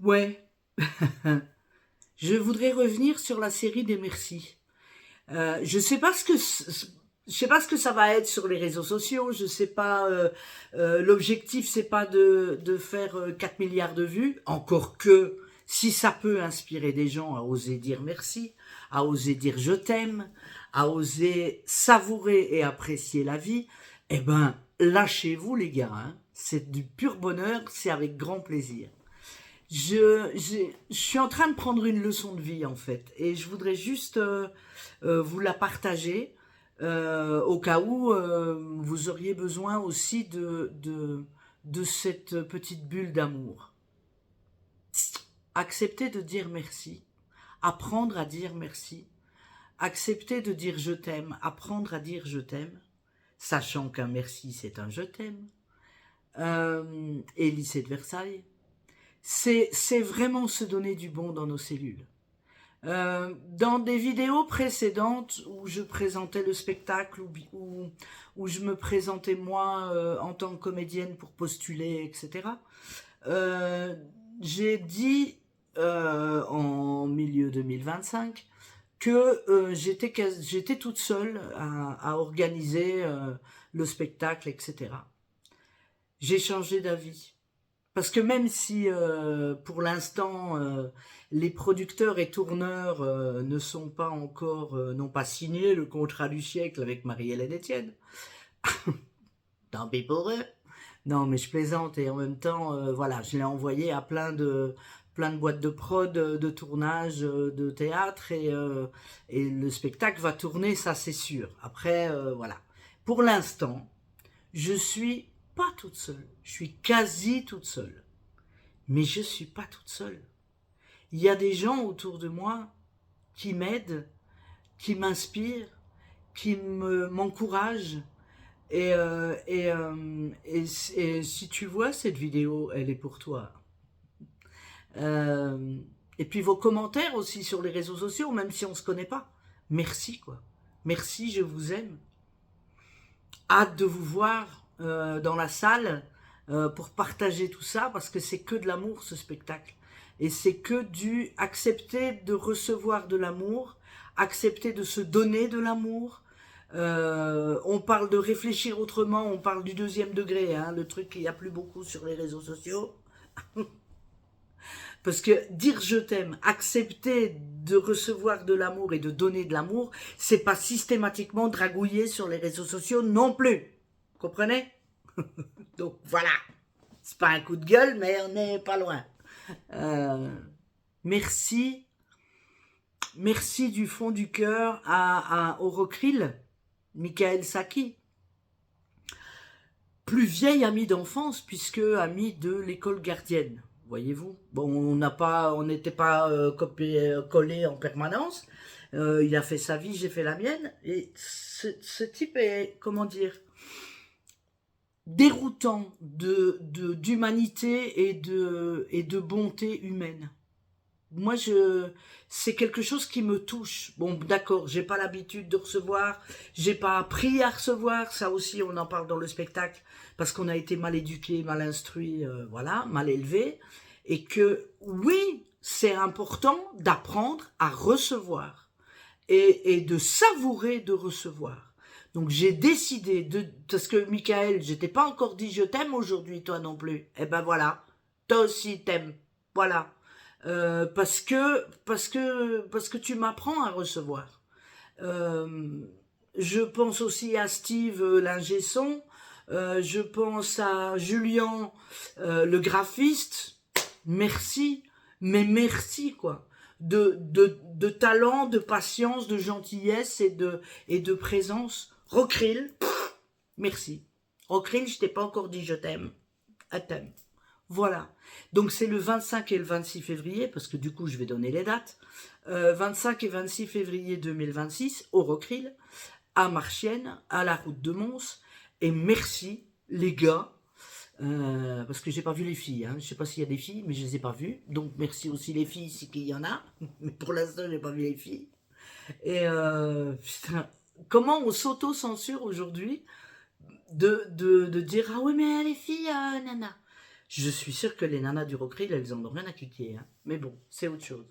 Ouais, je voudrais revenir sur la série des merci. Je sais pas je sais pas ce que ça va être sur les réseaux sociaux. Je sais pas. L'objectif c'est pas de faire 4 milliards de vues. Encore que si ça peut inspirer des gens à oser dire merci, à oser dire je t'aime, à oser savourer et apprécier la vie, eh ben lâchez-vous les gars. Hein. C'est du pur bonheur. C'est avec grand plaisir. Je suis en train de prendre une leçon de vie en fait et je voudrais juste vous la partager au cas où vous auriez besoin aussi de cette petite bulle d'amour. Accepter de dire merci, apprendre à dire merci, accepter de dire je t'aime, apprendre à dire je t'aime, sachant qu'un merci c'est un je t'aime, et lycée de Versailles. C'est vraiment se donner du bon dans nos cellules. Dans des vidéos précédentes où je présentais le spectacle, où je me présentais moi en tant que comédienne pour postuler, etc., euh, j'ai dit en milieu 2025 que j'étais toute seule à organiser le spectacle, etc. J'ai changé d'avis. Parce que même si pour l'instant les producteurs et tourneurs ne sont pas encore, n'ont pas signé le contrat du siècle avec Marie-Hélène Etienne, tant pis pour eux. Non, mais je plaisante et en même temps, voilà, je l'ai envoyé à plein de boîtes de prod, de tournage, de théâtre et le spectacle va tourner, ça c'est sûr. Après, voilà. Pour l'instant, je suis pas toute seule. Je suis quasi toute seule. Mais je ne suis pas toute seule. Il y a des gens autour de moi qui m'aident, qui m'inspirent, m'encouragent. Et si tu vois cette vidéo, elle est pour toi. Euh, et puis vos commentaires aussi sur les réseaux sociaux, même si on ne se connaît pas. Merci quoi. Merci, je vous aime. Hâte de vous voir dans la salle pour partager tout ça parce que c'est que de l'amour ce spectacle. Et c'est que du accepter de recevoir de l'amour, accepter de se donner de l'amour. On parle de réfléchir autrement, on parle du deuxième degré, hein, le truc qu'il n'y a plus beaucoup sur les réseaux sociaux. Parce que dire je t'aime, accepter de recevoir de l'amour et de donner de l'amour, c'est pas systématiquement dragouiller sur les réseaux sociaux non plus. Vous comprenez? Donc voilà. C'est pas un coup de gueule, mais on n'est pas loin. Euh, merci. Merci du fond du cœur au Rocril, Michael Saki, plus vieil ami d'enfance, puisque ami de l'école gardienne. Voyez-vous. Bon, on n'était pas collés en permanence. Il a fait sa vie, j'ai fait la mienne. Et ce type est, comment dire, déroutant d'humanité et de bonté humaine. Moi, c'est quelque chose qui me touche. Bon, d'accord, j'ai pas l'habitude de recevoir, j'ai pas appris à recevoir. Ça aussi, on en parle dans le spectacle parce qu'on a été mal éduqué, mal instruit, voilà, mal élevé, et que oui, c'est important d'apprendre à recevoir et de savourer de recevoir. Donc j'ai décidé parce que Michael, je t'ai pas encore dit je t'aime aujourd'hui, toi non plus. Eh ben voilà, toi aussi t'aimes. Voilà. Parce que tu m'apprends à recevoir. Euh, je pense aussi à Steve l'ingé son. Je pense à Julien le graphiste. Merci, mais merci quoi. De talent, de patience, de gentillesse et de présence. Rocril, merci. Rocril, je t'ai pas encore dit je t'aime. À t'aime. Voilà. Donc c'est le 25 et le 26 février, parce que du coup je vais donner les dates. 25 et 26 février 2026 au Rocril, à Marchienne, à la route de Mons. Et merci les gars, parce que j'ai pas vu les filles. Hein. Je sais pas s'il y a des filles, mais je les ai pas vues. Donc merci aussi les filles, si qu'il y en a. Mais pour l'instant j'ai pas vu les filles. Et putain, comment on s'auto-censure aujourd'hui de dire ah oui mais les filles, nana. Je suis sûr que les nanas du Rockreel, elles en ont rien à cliquer. Hein. Mais bon, c'est autre chose.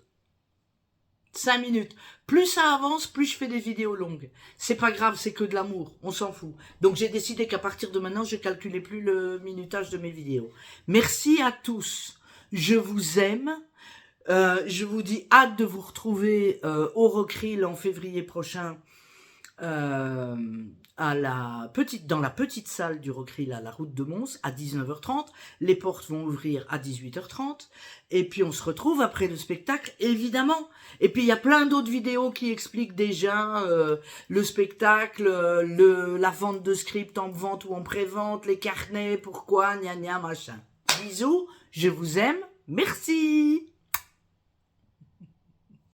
5 minutes. Plus ça avance, plus je fais des vidéos longues. C'est pas grave, c'est que de l'amour. On s'en fout. Donc j'ai décidé qu'à partir de maintenant, je calculais plus le minutage de mes vidéos. Merci à tous. Je vous aime. Je vous dis hâte de vous retrouver au Rockreel en février prochain. Dans la petite salle du Rockreel à la route de Mons à 19h30. Les portes vont ouvrir à 18h30. Et puis on se retrouve après le spectacle, évidemment. Et puis il y a plein d'autres vidéos qui expliquent déjà le spectacle, la vente de script en vente ou en pré-vente, les carnets, pourquoi, gna gna, machin. Bisous, je vous aime, merci.